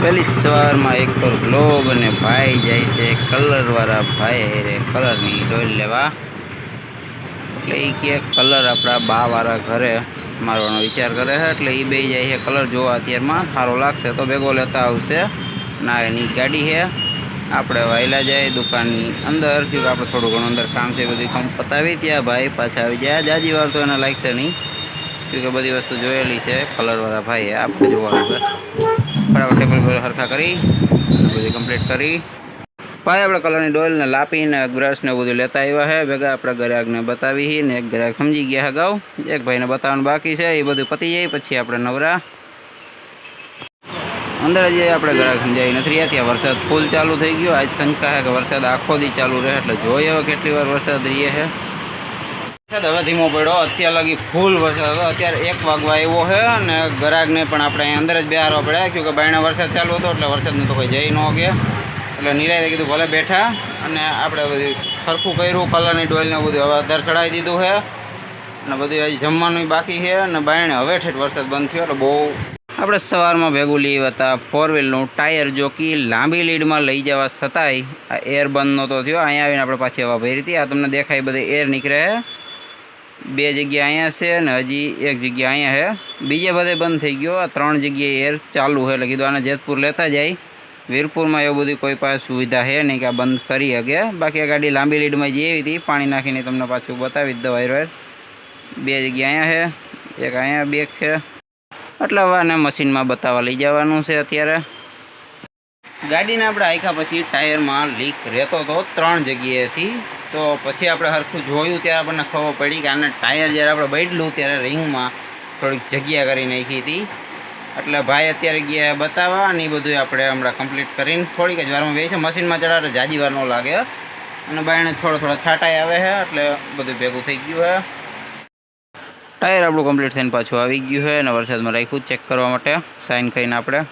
પહેલી સવારમાં એક તો ગ્લોબ અને ભાઈ જાય છે કલરવાળા ભાઈ રે કલરની ડોલ લેવા. એટલે એ કે કલર આપણા બાવાળા ઘરે મારવાનો વિચાર કરે છે. એટલે એ બે જાય છે કલર જોવા. અત્યારમાં સારો લાગશે તો ભેગો લેતા આવશે. ના એની ગાડી છે. આપણે વાયલા જાય દુકાનની અંદર. જો આપણે થોડું ઘણું અંદર કામ છે બધું કામ પતાવી ત્યાં ભાઈ પાછા આવી જાય. જાજી વાર તો એને લાગશે નહીં, કે બધી વસ્તુ જોયેલી છે કલરવાળા ભાઈએ. આપણે જોવાનું છે. બરાબર ટેબલ પર સરખા કરી બધી કમ્પ્લીટ કરી ભાઈ આપણે કલરની ડોલને લાપીને બ્રશ ને બધું લેતા આવ્યા છે ભેગા. આપણે ગ્રાહકને બતાવી ને એક ગ્રાહક સમજી ગયા અગાઉ, એક ભાઈને બતાવવાનું બાકી છે. એ બધું પતી જાય પછી આપણે નવરા. અંદર જે આપણે ગ્રાહક સમજાવી નથી રહ્યા ત્યાં વરસાદ ફૂલ ચાલુ થઈ ગયો. આજ શંકા છે કે વરસાદ આખો દી ચાલુ રહે, એટલે જોઈએ હવે કેટલી વાર વરસાદ રહીએ છે. વરસાદ હવે ધીમો પડ્યો. અત્યાર લગી ફૂલ વરસાદ હતો. અત્યારે 1 વાગવા આવ્યો છે અને ગ્રાહકને પણ આપણે અહીં અંદર જ બેહારવા પડ્યા, કેમકે બાયણા વરસાદ ચાલુ હતો એટલે વરસાદનું તો કોઈ જઈ ન કે. એટલે નિરાયે કીધું ભલે બેઠા. અને આપણે બધું સરખું કર્યું કલરની ડોલને બધું હવે અંદર ચડાવી દીધું છે. અને બધું હજી જમવાનું બાકી છે. અને બાયણે હવે ઠેઠ વરસાદ બંધ થયો એટલે બહુ. આપણે સવારમાં ભેગું લઈ હતા 4 વ્હીલનું ટાયર, જો કે લાંબી લીડમાં લઈ જવા છતાંય આ એર બંધ નહોતો થયો. અહીંયા આવીને આપણે પાછી હવા ભરી હતી. આ તમને દેખાય બધે એર નીકળે છે. 2 જગ્યા અહીંયા છે અને હજી 1 જગ્યા અહીંયા છે. બીજે બધે બંધ થઈ ગયો. આ 3 જગ્યાએ એર ચાલુ છે. એટલે કીધું આને જેતપુર લેતા જાય. વીરપુરમાં એવું બધું કોઈ પાસે સુવિધા છે નહીં કે આ બંધ કરી શકે. બાકી આ ગાડી લાંબી લીડમાં જે એવી હતી પાણી નાખીને તમને પાછું બતાવી જ દઉં. 2 જગ્યા અહીંયા છે, એક અહીંયા 2 છે. એટલે હવે આને મશીનમાં બતાવવા લઈ જવાનું છે. અત્યારે ગાડીને આપણે આખ્યા પછી ટાયરમાં લીક રહેતો હતો 3 જગ્યાએથી. તો પછી આપણે સરખું જોયું ત્યારે આપણને ખબર પડી કે આને ટાયર જ્યારે આપણે બદલું ત્યારે રિંગમાં થોડીક જગ્યા કરી નાખી હતી. એટલે ભાઈ અત્યારે ગયા બતાવવા અને એ બધું આપણે હમણાં કમ્પ્લીટ કરીને થોડીક જ વારમાં બે છે. મશીનમાં ચડાવે જાજી વાર ન લાગે. અને બાયણે થોડા છાંટાઈ આવે છે એટલે બધું ભેગું થઈ ગયું છે. ટાયર આપણું કમ્પ્લીટ થઈને પાછું આવી ગયું છે. અને વરસાદમાં રાખ્યું ચેક કરવા માટે સાઇન કરીને આપણે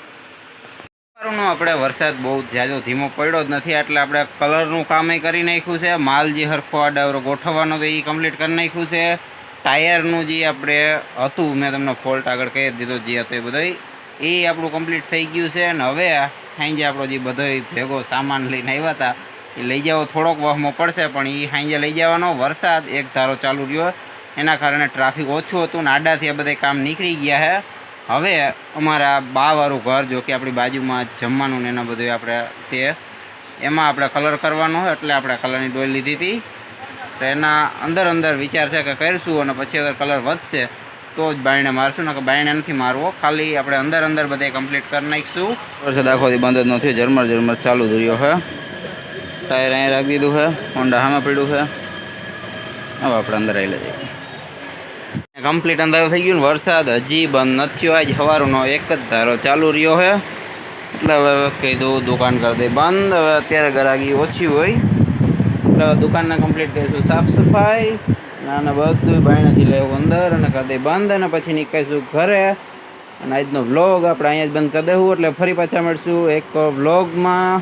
વરસાદ બહુ જાજો ધીમો પડ્યો જ નથી. એટલે આપણે કલરનું કામ કરી નાખ્યું છે. માલ જે હરખો આડાવરો ગોઠવવાનો હતો એ કમ્પ્લીટ કરી નાખ્યું છે. ટાયરનું જે આપણે હતું મેં તમને ફોલ્ટ આગળ કહી દીધો જે હતો એ બધો એ આપણું કમ્પ્લીટ થઈ ગયું છે. અને હવે સાંજે આપણો જે બધો ભેગો સામાન લઈને આવ્યા હતા એ લઈ જવો થોડોક વહમો પડશે, પણ એ સાંજે લઈ જવાનો. વરસાદ એક ધારો ચાલુ રહ્યો એના કારણે ટ્રાફિક ઓછું હતું ને આડાથી આ બધા કામ નીકળી ગયા છે. હવે અમારા બાવાળું ઘર, જો કે આપણી બાજુમાં જમવાનું ને એના બધું આપણે છે, એમાં આપણે કલર કરવાનો હોય. એટલે આપણે કલરની ડોલ લીધી હતી. તો એના અંદર વિચાર છે કે કરીશું. અને પછી અગર કલર વધશે તો જ બાયણે મારશું, ને કે બાયણે નથી મારવો. ખાલી આપણે અંદર બધે કમ્પ્લીટ કરી નાખીશું. વરસાદ આખોથી બંધ જ ન થયો, ઝરમર ચાલુ જ રહ્યો છે. ટાયર અહીંયા રાખી દીધું છે, હોન્ડા સામે પડ્યું છે. હવે આપણે અંદર આવી લઈએ. કમ્પ્લીટ અંદર થઈ ગયું ને વરસાદ હજી બંધ નથી થયો. આજ સવારનો એક જ ધારો ચાલુ રહ્યો છે. એટલે હવે કીધું દુકાન કરી દે બંધ. હવે અત્યારે ગ્રાહકી ઓછી હોય એટલે દુકાનને કમ્પ્લીટ કરીશું સાફ સફાઈ અને બધું બાયણાથી લેવું અંદર અને કરી દે બંધ. અને પછી નીકળીશું ઘરે. અને આજનો વ્લોગ આપણે અહીંયા જ બંધ કરી દેવું. એટલે ફરી પાછા મળશું એક વ્લોગમાં.